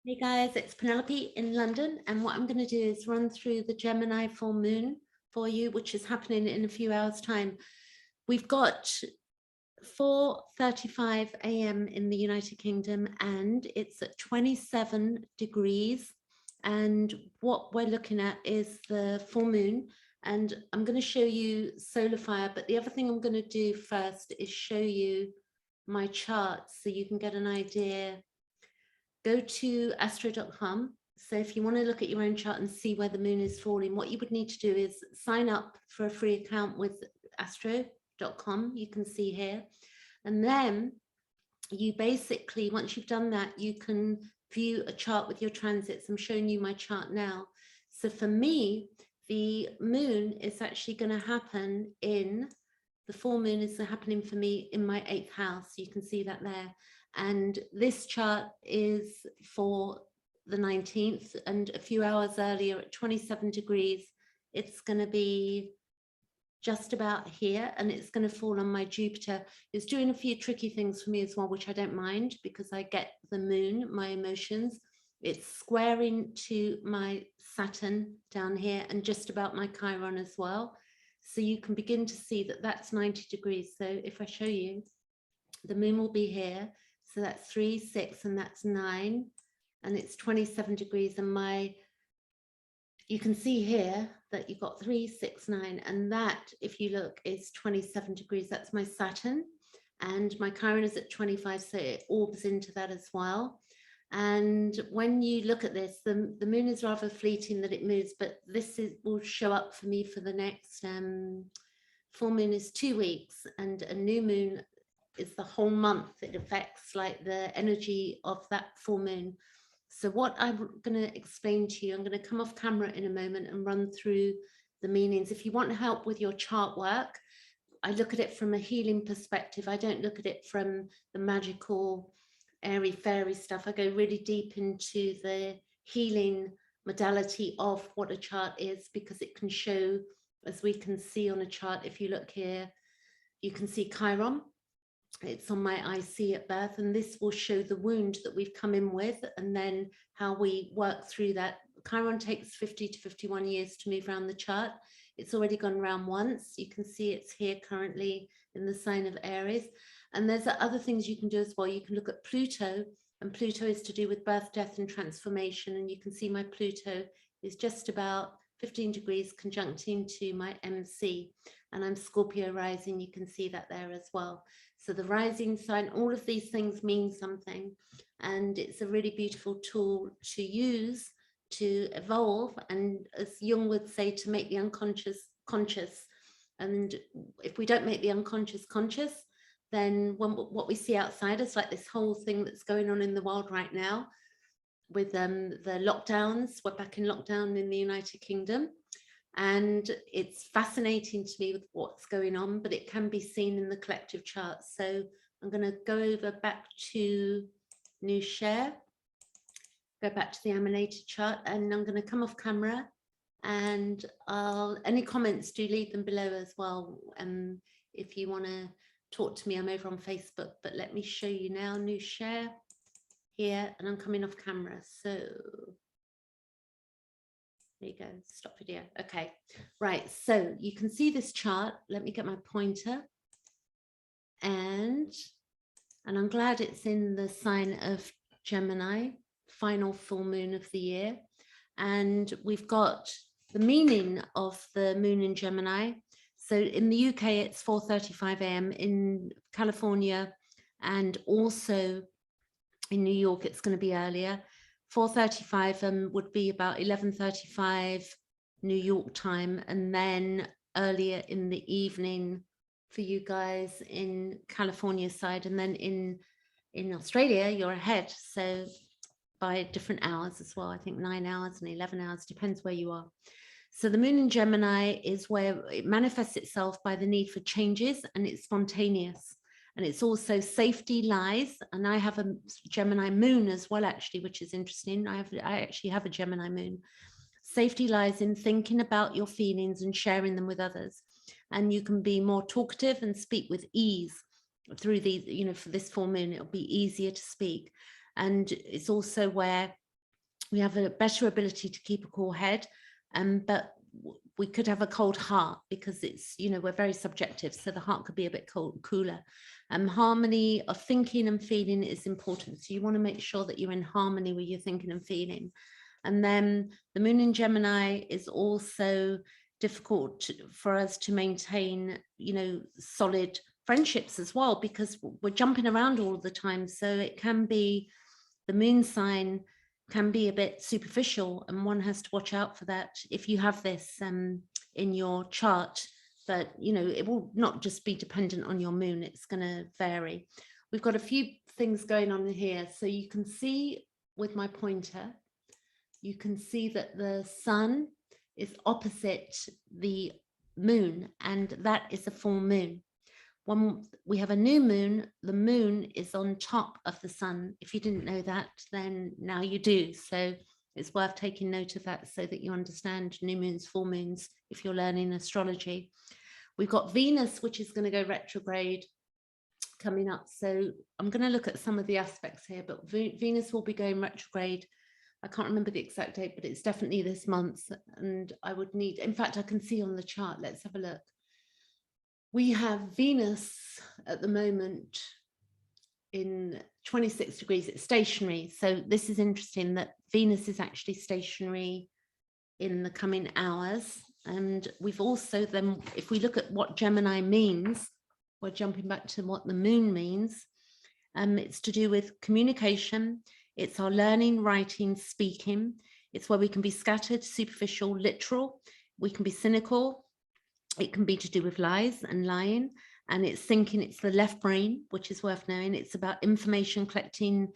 Hey guys, it's Penelope in London, and what I'm going to do is run through the Gemini full moon for you, which is happening in a few hours' time. We've got 4:35 a.m. in the United Kingdom, and it's at 27 degrees. And what we're looking at is the full moon, and I'm going to show you solar fire. But the other thing I'm going to do first is show you my chart so you can get an idea. Go to astro.com. So if you want to look at your own chart and see where the moon is falling, what you would need to do is sign up for a free account with astro.com. You can see here. And then you basically, once you've done that, you can view a chart with your transits. I'm showing you my chart now. So for me, the moon is actually going to happen in, the full moon is happening for me in my 8th house. You can see that there. And this chart is for the 19th, and a few hours earlier at 27 degrees, it's going to be just about here, and it's going to fall on my Jupiter. It's doing a few tricky things for me as well, which I don't mind because I get the moon, my emotions. It's squaring to my Saturn down here and just about my Chiron as well. So you can begin to see that that's 90 degrees. So if I show you, the moon will be here. So that's 3, 6, and that's 9, and it's 27 degrees. And you can see here that you've got 3, 6, 9, and that, if you look, is 27 degrees. That's my Saturn, and my Chiron is at 25, so it orbs into that as well. And when you look at this, the moon is rather fleeting that it moves, but this will show up for me for the next full moon is 2 weeks, and a new moon is the whole month. It affects like the energy of that full moon. So what I'm going to explain to you, I'm going to come off camera in a moment and run through the meanings. If you want help with your chart work, I look at it from a healing perspective. I don't look at it from the magical, airy fairy stuff. I go really deep into the healing modality of what a chart is, because it can show, as we can see on a chart, if you look here, you can see Chiron. It's on my IC at birth, and this will show the wound that we've come in with and then how we work through that. Chiron takes 50 to 51 years to move around the chart. It's already gone around once. You can see it's here currently in the sign of Aries. And there's other things you can do as well. You can look at Pluto, and Pluto is to do with birth, death, and transformation. And you can see my Pluto is just about 15 degrees conjuncting to my MC, and I'm Scorpio rising. You can see that there as well. So the rising sign, all of these things mean something, and it's a really beautiful tool to use to evolve, and as Jung would say, to make the unconscious conscious. And if we don't make the unconscious conscious, then what we see outside us, like this whole thing that's going on in the world right now with the lockdowns, we're back in lockdown in the United Kingdom. And it's fascinating to me with what's going on, but it can be seen in the collective charts. So I'm going to go over back to new share, go back to the emanated chart, and I'm going to come off camera, and any comments, do leave them below as well. If you want to talk to me, I'm over on Facebook, but let me show you now, new share here, and I'm coming off camera. So there you go, stop video. Okay, right, so you can see this chart. Let me get my pointer. And I'm glad it's in the sign of Gemini, final full moon of the year. And we've got the meaning of the moon in Gemini. So in the UK, it's 4:35 a.m. In California, and also in New York, it's going to be earlier. 4:35 would be about 11:35 New York time, and then earlier in the evening for you guys in California side, and then in Australia you're ahead, so by different hours as well. I think 9 hours and 11 hours, depends where you are. So the moon in Gemini is where it manifests itself by the need for changes, and it's spontaneous. And it's also safety lies. And I have a Gemini moon as well, actually, which is interesting. I actually have a Gemini moon. Safety lies in thinking about your feelings and sharing them with others. And you can be more talkative and speak with ease through these, for this full moon, it'll be easier to speak. And it's also where we have a better ability to keep a cool head, but we could have a cold heart because it's, you know, we're very subjective, so the heart could be a bit cooler. Harmony of thinking and feeling is important, so you want to make sure that you're in harmony with your thinking and feeling. And then the moon in Gemini is also difficult for us to maintain, you know, solid friendships as well, because we're jumping around all the time. So it can be, the moon sign can be a bit superficial, and one has to watch out for that if you have this in your chart. But, you know, it will not just be dependent on your moon, it's going to vary. We've got a few things going on here. So you can see with my pointer, you can see that the sun is opposite the moon, and that is a full moon. When we have a new moon, the moon is on top of the sun. If you didn't know that, then now you do. So it's worth taking note of that so that you understand new moons, full moons, if you're learning astrology. We've got Venus, which is going to go retrograde coming up. So I'm going to look at some of the aspects here, but Venus will be going retrograde. I can't remember the exact date, but it's definitely this month. And I would need, in fact, I can see on the chart. Let's have a look. We have Venus at the moment in 26 degrees, it's stationary. So this is interesting that Venus is actually stationary in the coming hours. And we've also then, if we look at what Gemini means, we're jumping back to what the moon means. It's to do with communication. It's our learning, writing, speaking. It's where we can be scattered, superficial, literal. We can be cynical. It can be to do with lies and lying, and it's thinking. It's the left brain, which is worth knowing. It's about information collecting,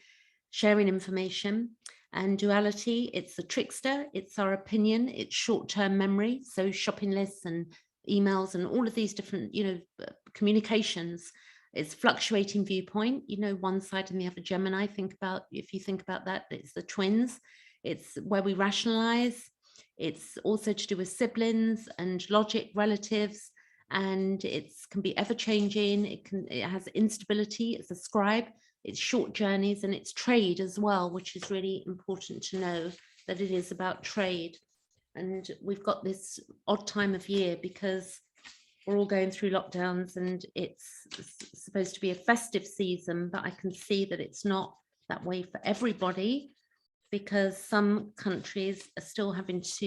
sharing information, and duality. It's the trickster. It's our opinion. It's short-term memory. So shopping lists and emails and all of these different, you know, communications. It's fluctuating viewpoint, you know, one side and the other. Gemini, think about, if you think about that, it's the twins. It's where we rationalize. It's also to do with siblings and logic, relatives, and it can be ever-changing. It has instability. It's a scribe. It's short journeys, and it's trade as well, which is really important to know that it is about trade. And we've got this odd time of year because we're all going through lockdowns, and it's supposed to be a festive season, but I can see that it's not that way for everybody, because some countries are still having to,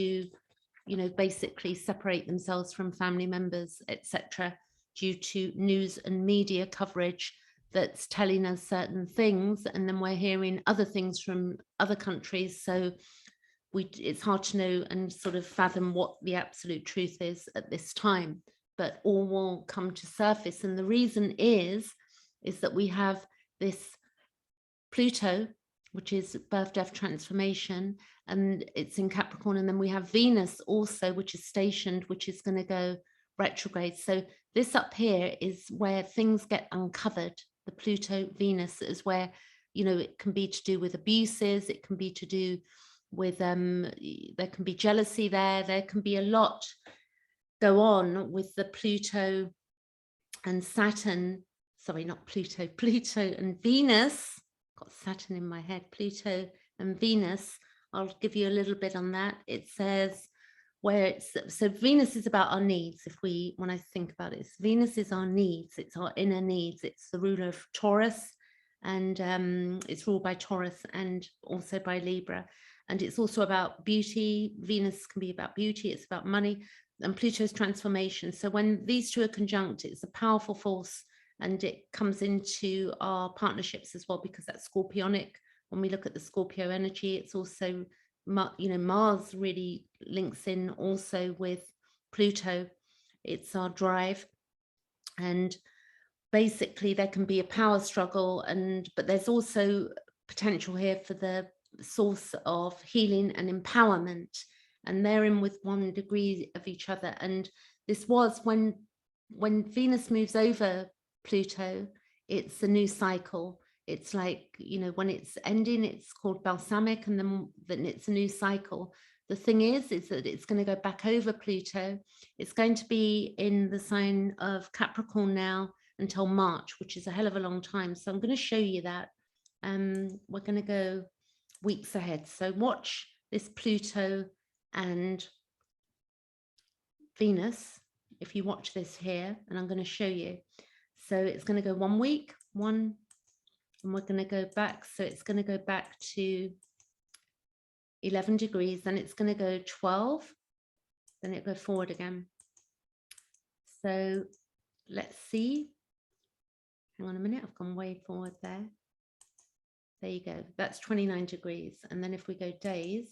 you know, basically separate themselves from family members, etc., due to news and media coverage that's telling us certain things, and then we're hearing other things from other countries. So it's hard to know and sort of fathom what the absolute truth is at this time, but all will come to surface. And the reason is that we have this Pluto, which is birth, death, transformation, and it's in Capricorn. And then we have Venus also, which is stationed, which is going to go retrograde. So this up here is where things get uncovered. The Pluto Venus is where, you know, it can be to do with abuses. It can be to do with, there can be jealousy there. There can be a lot go on with the Pluto and Saturn. Sorry, not Pluto, Pluto and Venus. Got Saturn in my head. Pluto and Venus. I'll give you a little bit on that. It says where it's, so Venus is about our needs. When I think about it, Venus is our needs. It's our inner needs. It's the ruler of Taurus, and it's ruled by Taurus and also by Libra. And it's also about beauty. Venus can be about beauty. It's about money, and Pluto's transformation. So when these two are conjunct, it's a powerful force. And it comes into our partnerships as well, because that's Scorpionic. When we look at the Scorpio energy, it's also, you know, Mars really links in also with Pluto. It's our drive. And basically there can be a power struggle, but there's also potential here for the source of healing and empowerment. And they're in with 1 degree of each other. And this was when Venus moves over Pluto, it's a new cycle. It's like, you know, when it's ending, it's called balsamic, and then it's a new cycle. The thing is that it's going to go back over Pluto. It's going to be in the sign of Capricorn now until March, which is a hell of a long time. So I'm going to show you that. We're going to go weeks ahead. So watch this Pluto and Venus, if you watch this here, and I'm going to show you. So it's going to go 1 week, and we're going to go back. So it's going to go back to 11 degrees, then it's going to go 12, then it go forward again. So let's see. Hang on a minute, I've gone way forward there. There you go. That's 29 degrees. And then if we go days,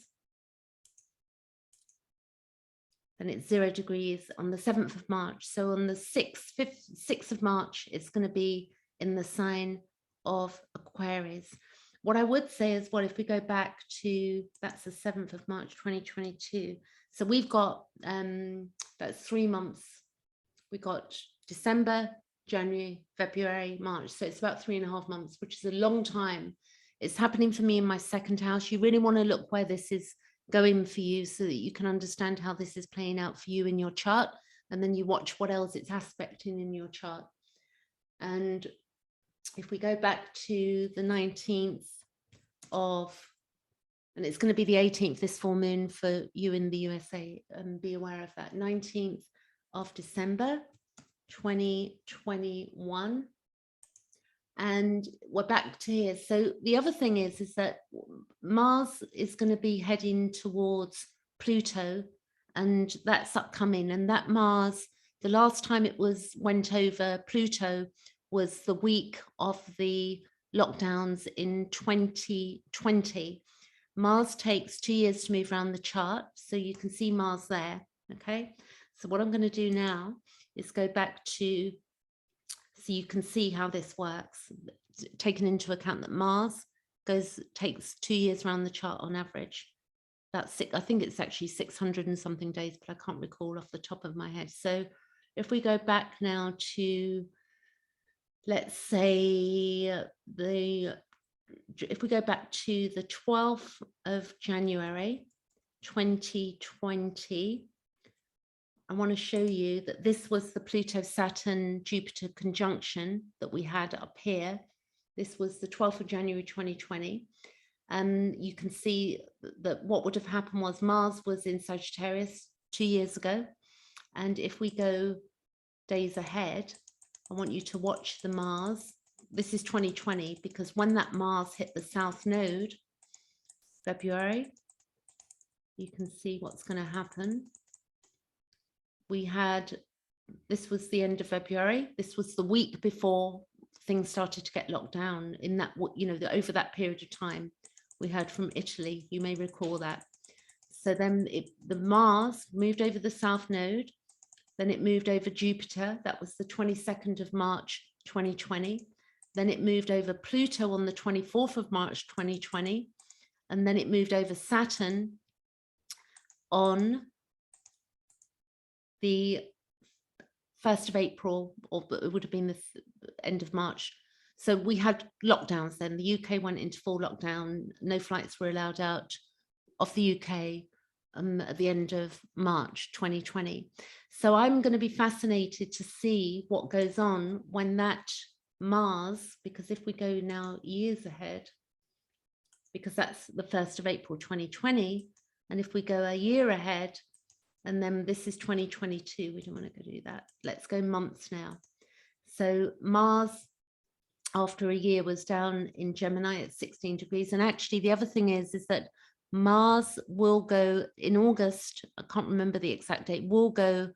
then it's 0 degrees on the 7th of March. So on the 6th of March, it's going to be in the sign of Aquarius. What I would say is, well, if we go back to, that's the 7th of March, 2022. So we've got, that's 3 months. We got December, January, February, March. So it's about 3.5 months, which is a long time. It's happening for me in my second house. You really want to look where this is going for you so that you can understand how this is playing out for you in your chart. And then you watch what else it's aspecting in your chart. And if we go back to the 19th of, and it's going to be the 18th, this full moon for you in the USA, and be aware of that, 19th of December, 2021. And we're back to here. So the other thing is that Mars is going to be heading towards Pluto, and that's upcoming. And that Mars, the last time it went over Pluto was the week of the lockdowns in 2020. Mars takes 2 years to move around the chart. So you can see Mars there. Okay. So what I'm going to do now is go back to, so you can see how this works, taking into account that Mars takes 2 years around the chart on average. That's I think it's actually 600 and something days, but I can't recall off the top of my head. So if we go back now to, let's say if we go back to the 12th of January, 2020, I want to show you that this was the Pluto-Saturn-Jupiter conjunction that we had up here. This was the 12th of January, 2020. And you can see that what would have happened was Mars was in Sagittarius 2 years ago. And if we go days ahead, I want you to watch the Mars. This is 2020, because when that Mars hit the South Node, February, you can see what's going to happen. We had, this was the end of February. This was the week before things started to get locked down in that, you know, over that period of time. We heard from Italy, you may recall that. So then the Mars moved over the South Node, then it moved over Jupiter. That was the 22nd of March, 2020. Then it moved over Pluto on the 24th of March, 2020. And then it moved over Saturn on the 1st of April, or it would have been the end of March. So we had lockdowns then. The UK went into full lockdown. No flights were allowed out of the UK at the end of March 2020. So I'm going to be fascinated to see what goes on when that Mars, because if we go now years ahead, because that's the 1st of April 2020, and if we go a year ahead, and then this is 2022, we don't want to go do that. Let's go months now. So Mars, after a year, was down in Gemini at 16 degrees. And actually, the other thing is that Mars will go in August, I can't remember the exact date, will go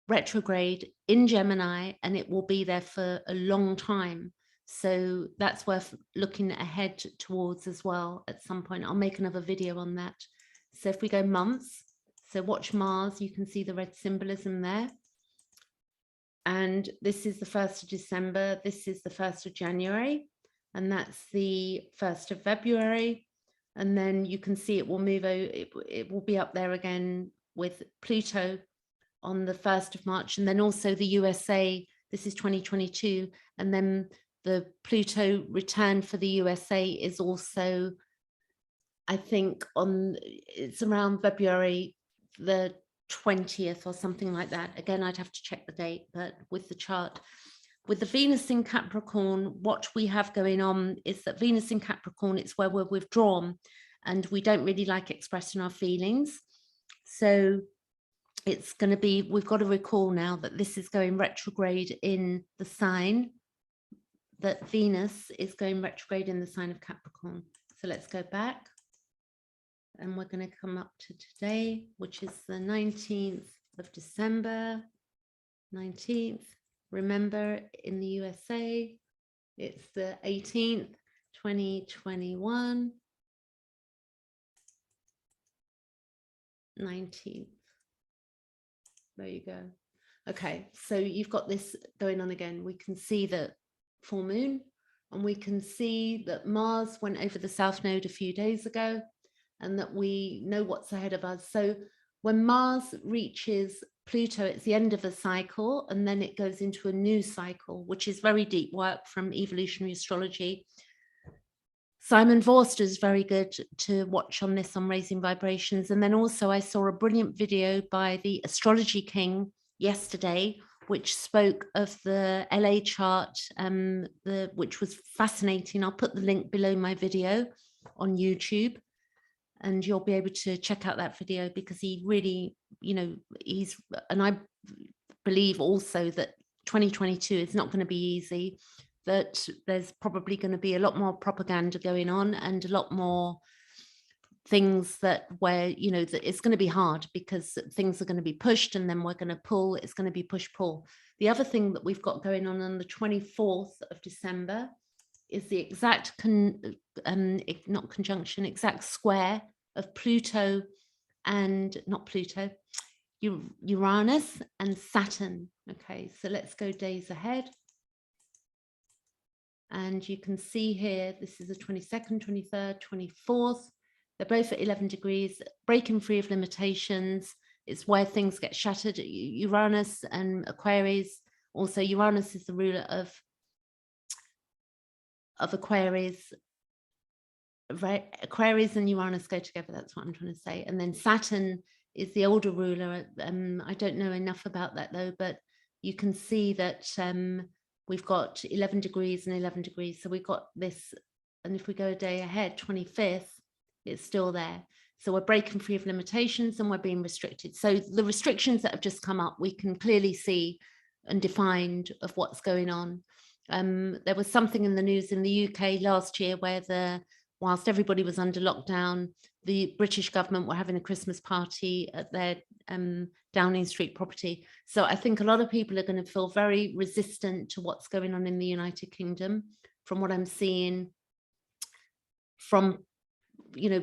retrograde in Gemini, and it will be there for a long time. So that's worth looking ahead towards as well at some point. I'll make another video on that. So if we go months, so watch Mars, you can see the red symbolism there. And this is the 1st of December, this is the 1st of January, and that's the 1st of February. And then you can see it will move over, it will be up there again with Pluto on the 1st of March. And then also the USA, this is 2022. And then the Pluto return for the USA is also, I think, it's around February the 20th or something like that. Again, I'd have to check the date, but with the chart. with the Venus in Capricorn, what we have going on is that Venus in Capricorn, it's where we're withdrawn and we don't really like expressing our feelings. So it's going to be, we've got to recall now that this is going retrograde in the sign, that Venus is going retrograde in the sign of Capricorn. So let's go back and we're going to come up to today, which is the 19th of December, 19th. Remember, in the USA, it's the 18th, 2021, 19th. There you go. Okay, so you've got this going on again. We can see the full moon, and we can see that Mars went over the South Node a few days ago, and that we know what's ahead of us. So when Mars reaches Pluto, it's the end of a cycle, and then it goes into a new cycle, which is very deep work from evolutionary astrology. Simon Vorster is very good to watch on this, on Raising Vibrations. And then also I saw a brilliant video by the Astrology King yesterday, which spoke of the LA chart, which was fascinating. I'll put the link below my video on YouTube, and you'll be able to check out that video, because he really, and I believe also that 2022 is not going to be easy, that there's probably going to be a lot more propaganda going on and a lot more things that that it's going to be hard, because things are going to be pushed and then we're going to pull. It's going to be push-pull. The other thing that we've got going on the 24th of December is the exact not conjunction, exact square of Pluto and Uranus and Saturn. Okay, so let's go days ahead. And you can see here, this is the 22nd, 23rd, 24th. They're both at 11 degrees, breaking free of limitations. It's where things get shattered. Uranus and Aquarius. Also, Uranus is the ruler of Aquarius. Right? Aquarius and Uranus go together. That's what I'm trying to say. And then Saturn is the older ruler. I don't know enough about that though, but you can see that we've got 11 degrees and 11 degrees. So we've got this, and if we go a day ahead, 25th, it's still there. So we're breaking free of limitations and we're being restricted. So the restrictions that have just come up, we can clearly see and defined of what's going on. There was something in the news in the UK last year where whilst everybody was under lockdown, the British government were having a Christmas party at their Downing Street property. So I think a lot of people are going to feel very resistant to what's going on in the United Kingdom, from what I'm seeing, from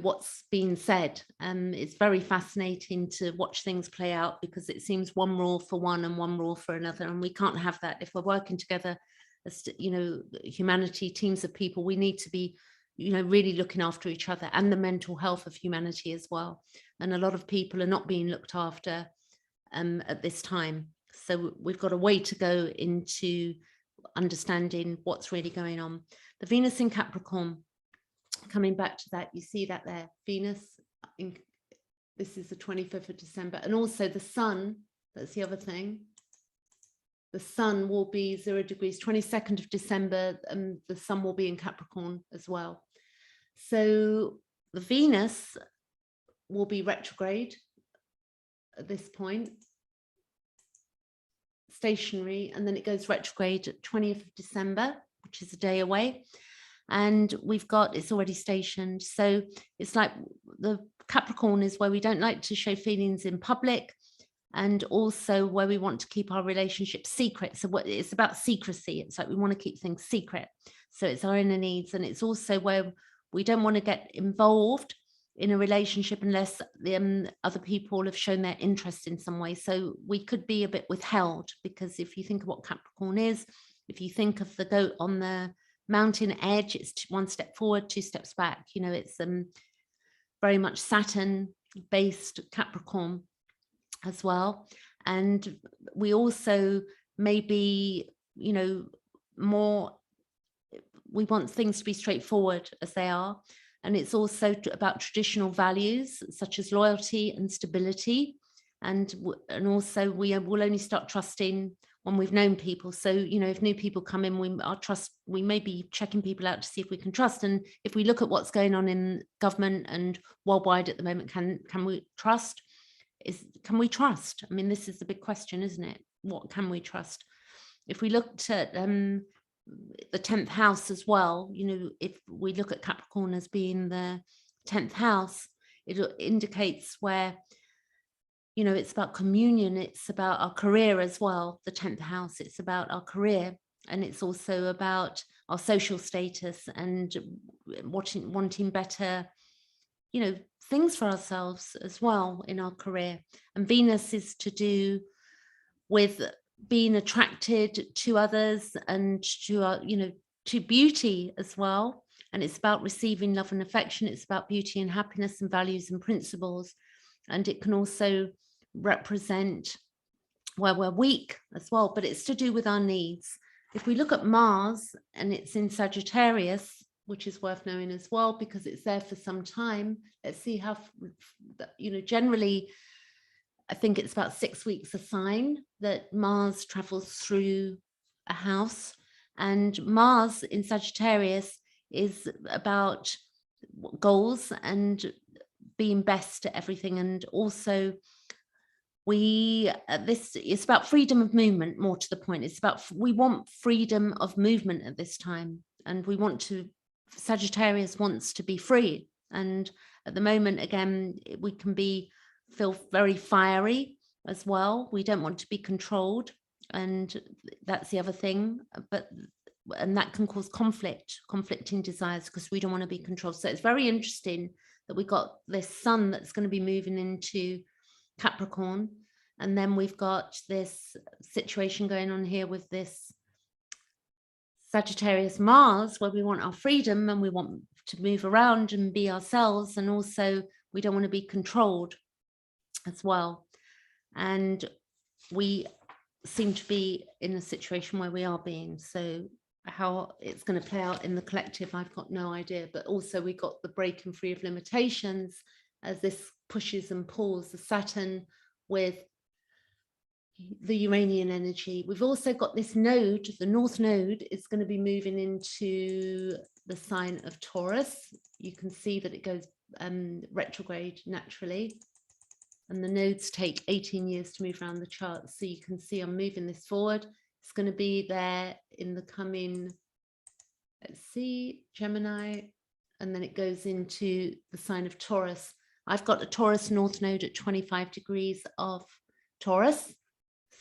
what's being said. It's very fascinating to watch things play out, because it seems one rule for one and one rule for another, and we can't have that. If we're working together as humanity, teams of people, we need to be really looking after each other and the mental health of humanity as well. And a lot of people are not being looked after at this time. So we've got a way to go into understanding what's really going on. The Venus in Capricorn, coming back to that, you see that there, Venus, this is the 25th of December. And also the sun, that's the other thing. The sun will be 0 degrees, 22nd of December, and the sun will be in Capricorn as well. So the Venus will be retrograde at this point, stationary, and then it goes retrograde at 20th of December, which is a day away. And we've got, it's already stationed. So it's like the Capricorn is where we don't like to show feelings in public, and also where we want to keep our relationship secret. So what it's about secrecy. It's like we want to keep things secret. So it's our inner needs. And it's also where we don't want to get involved in a relationship unless the other people have shown their interest in some way. So we could be a bit withheld, because if you think of what Capricorn is, if you think of the goat on the mountain edge, it's one step forward, two steps back. It's very much Saturn based Capricorn as well. And we also maybe more, we want things to be straightforward as they are. And it's also about traditional values such as loyalty and stability. And also we will only start trusting when we've known people. So, you know, if new people come in, we may be checking people out to see if we can trust. And if we look at what's going on in government and worldwide at the moment, can we trust? Can we trust? I mean, this is the big question, isn't it? What can we trust? If we looked at the 10th house as well, you know, if we look at Capricorn as being the 10th house, it indicates where, you know, it's about communion, it's about our career as well. The 10th house, it's about our career, and it's also about our social status and wanting better, you know, things for ourselves as well in our career. And Venus is to do with being attracted to others and to our, you know, to beauty as well. And it's about receiving love and affection. It's about beauty and happiness and values and principles. And it can also represent where we're weak as well, but it's to do with our needs. If we look at Mars, and it's in Sagittarius, which is worth knowing as well, because it's there for some time. Let's see how, you know, generally, I think it's about 6 weeks a sign that Mars travels through a house. And Mars in Sagittarius is about goals and being best at everything. And also this is about freedom of movement, more to the point. It's about, we want freedom of movement at this time. And we want to, Sagittarius wants to be free. And at the moment, again, we can feel very fiery as well. We don't want to be controlled. And that's the other thing. And that can cause conflicting desires, because we don't want to be controlled. So it's very interesting that we got this sun that's going to be moving into Capricorn. And then we've got this situation going on here with this Sagittarius Mars, where we want our freedom and we want to move around and be ourselves. And also we don't want to be controlled as well. And we seem to be in a situation where we are being. So how it's going to play out in the collective, I've got no idea. But also we got the breaking free of limitations, as this pushes and pulls the Saturn with the Uranian energy. We've also got this node, the North Node is going to be moving into the sign of Taurus. You can see that it goes retrograde naturally. And the nodes take 18 years to move around the chart. So you can see I'm moving this forward. It's going to be there in the coming, let's see, Gemini, and then it goes into the sign of Taurus. I've got a Taurus North Node at 25 degrees of Taurus.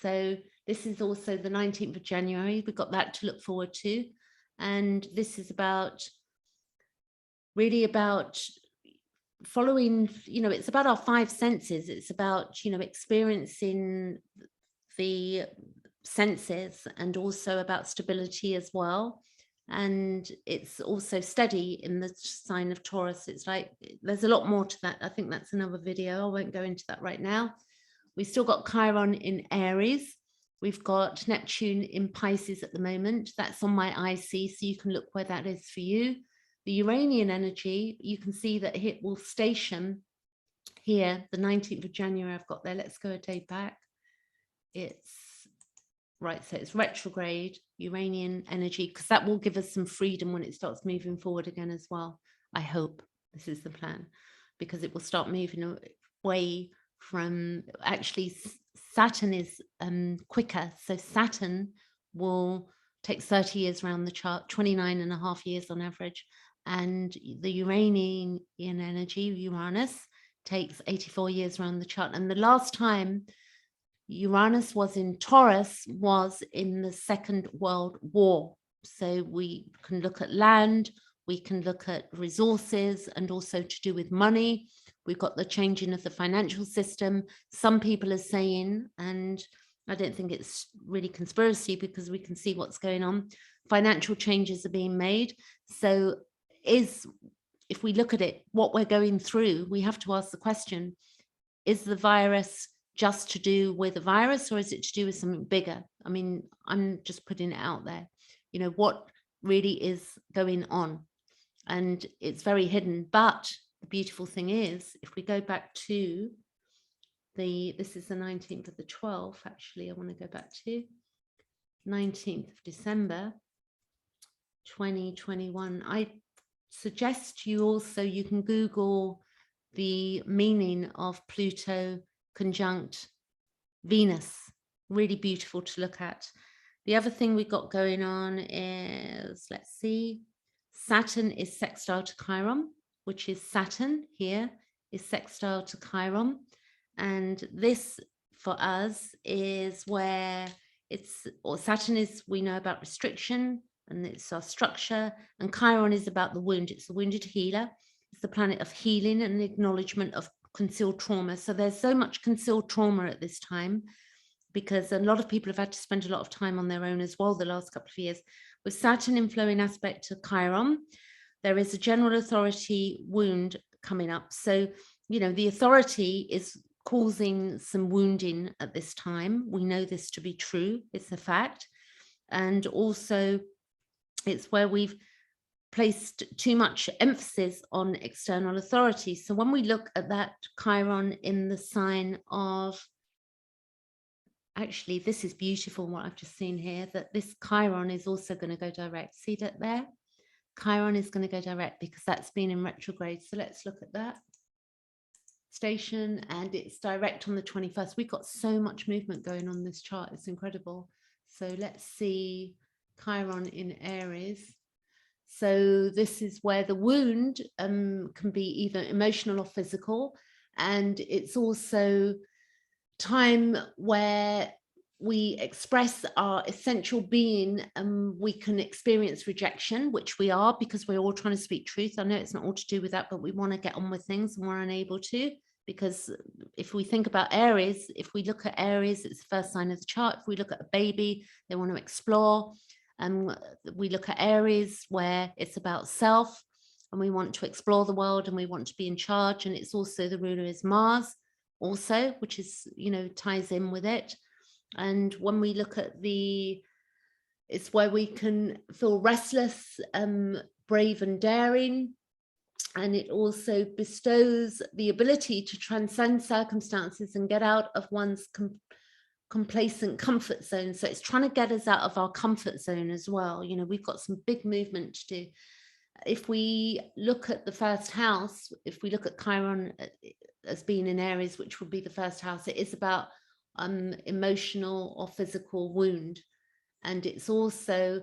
So this is also the 19th of January. We've got that to look forward to. And this is really about following, you know, it's about our five senses. It's about, you know, experiencing the senses, and also about stability as well. And it's also steady in the sign of Taurus. It's like, there's a lot more to that. I think that's another video. I won't go into that right now. We've still got Chiron in Aries. We've got Neptune in Pisces at the moment. That's on my IC, so you can look where that is for you. The Uranian energy, you can see that it will station here, the 19th of January I've got there. Let's go a day back. It's right, so it's retrograde Uranian energy, because that will give us some freedom when it starts moving forward again as well. I hope this is the plan, because it will start moving away from, actually Saturn is quicker. So Saturn will take 30 years around the chart, 29 and a half years on average. And the Uranian energy, Uranus, takes 84 years around the chart. And the last time Uranus was in Taurus was in the Second World War. So we can look at land, we can look at resources, and also to do with money. We've got the changing of the financial system. Some people are saying, and I don't think it's really conspiracy, because we can see what's going on, financial changes are being made. So if we look at it, what we're going through, we have to ask the question, is the virus just to do with a virus, or is it to do with something bigger? I mean, I'm just putting it out there, you know, what really is going on. And it's very hidden. But the beautiful thing is, if we go back to this is the 19th of the 12th, actually, I want to go back to. 19th of December 2021. I suggest you also, you can Google the meaning of Pluto conjunct Venus. Really beautiful to look at. The other thing we got going on is, let's see, Saturn is sextile to Chiron, which is Saturn here is sextile to Chiron. And this for us is where it's, or Saturn is, we know about restriction and it's our structure, and Chiron is about the wound. It's the wounded healer. It's the planet of healing and acknowledgement of concealed trauma. So there's so much concealed trauma at this time, because a lot of people have had to spend a lot of time on their own as well the last couple of years. With Saturn in flowing aspect to Chiron, there is a general authority wound coming up. So, you know, the authority is causing some wounding at this time. We know this to be true. It's a fact. And also it's where we've placed too much emphasis on external authority. So when we look at that Chiron in the sign of, actually, this is beautiful what I've just seen here, that this Chiron is also going to go direct. See that there? Chiron is going to go direct because that's been in retrograde. So let's look at that station, and it's direct on the 21st. We've got so much movement going on this chart. It's incredible. So let's see Chiron in Aries. So this is where the wound can be either emotional or physical. And it's also time where we express our essential being, and we can experience rejection, which we are, because we're all trying to speak truth. I know it's not all to do with that, but we want to get on with things and we're unable to, because if we think about Aries, if we look at Aries, it's the first sign of the chart. If we look at a baby, they want to explore. And we look at Aries where it's about self and we want to explore the world and we want to be in charge. And it's also, the ruler is Mars also, which is, you know, ties in with it. And when we look at it's where we can feel restless, brave and daring. And it also bestows the ability to transcend circumstances and get out of one's complacent comfort zone. So it's trying to get us out of our comfort zone as well. You know, we've got some big movement to do. If we look at the first house, if we look at Chiron as being in Aries, which would be the first house, it is about emotional or physical wound. And it's also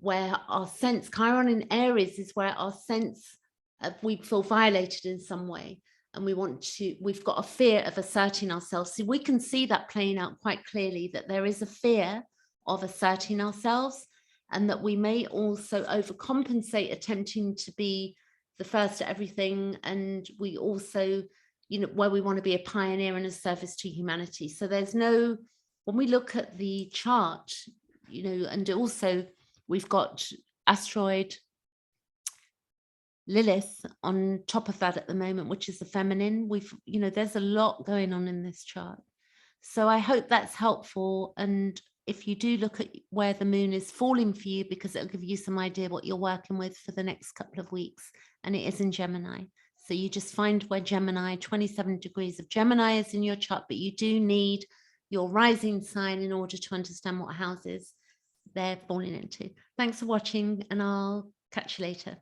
where our sense, Chiron in Aries is where our sense of, we feel violated in some way. And we've got a fear of asserting ourselves. So we can see that playing out quite clearly, that there is a fear of asserting ourselves, and that we may also overcompensate, attempting to be the first at everything. And we also, you know, where we want to be a pioneer and a service to humanity. So there's no, when we look at the chart, you know, and also we've got asteroid Lilith on top of that at the moment, which is the feminine. You know, there's a lot going on in this chart. So I hope that's helpful. And if you do look at where the moon is falling for you, because it'll give you some idea what you're working with for the next couple of weeks. And it is in Gemini. So you just find where Gemini, 27 degrees of Gemini is in your chart, but you do need your rising sign in order to understand what houses they're falling into. Thanks for watching, and I'll catch you later.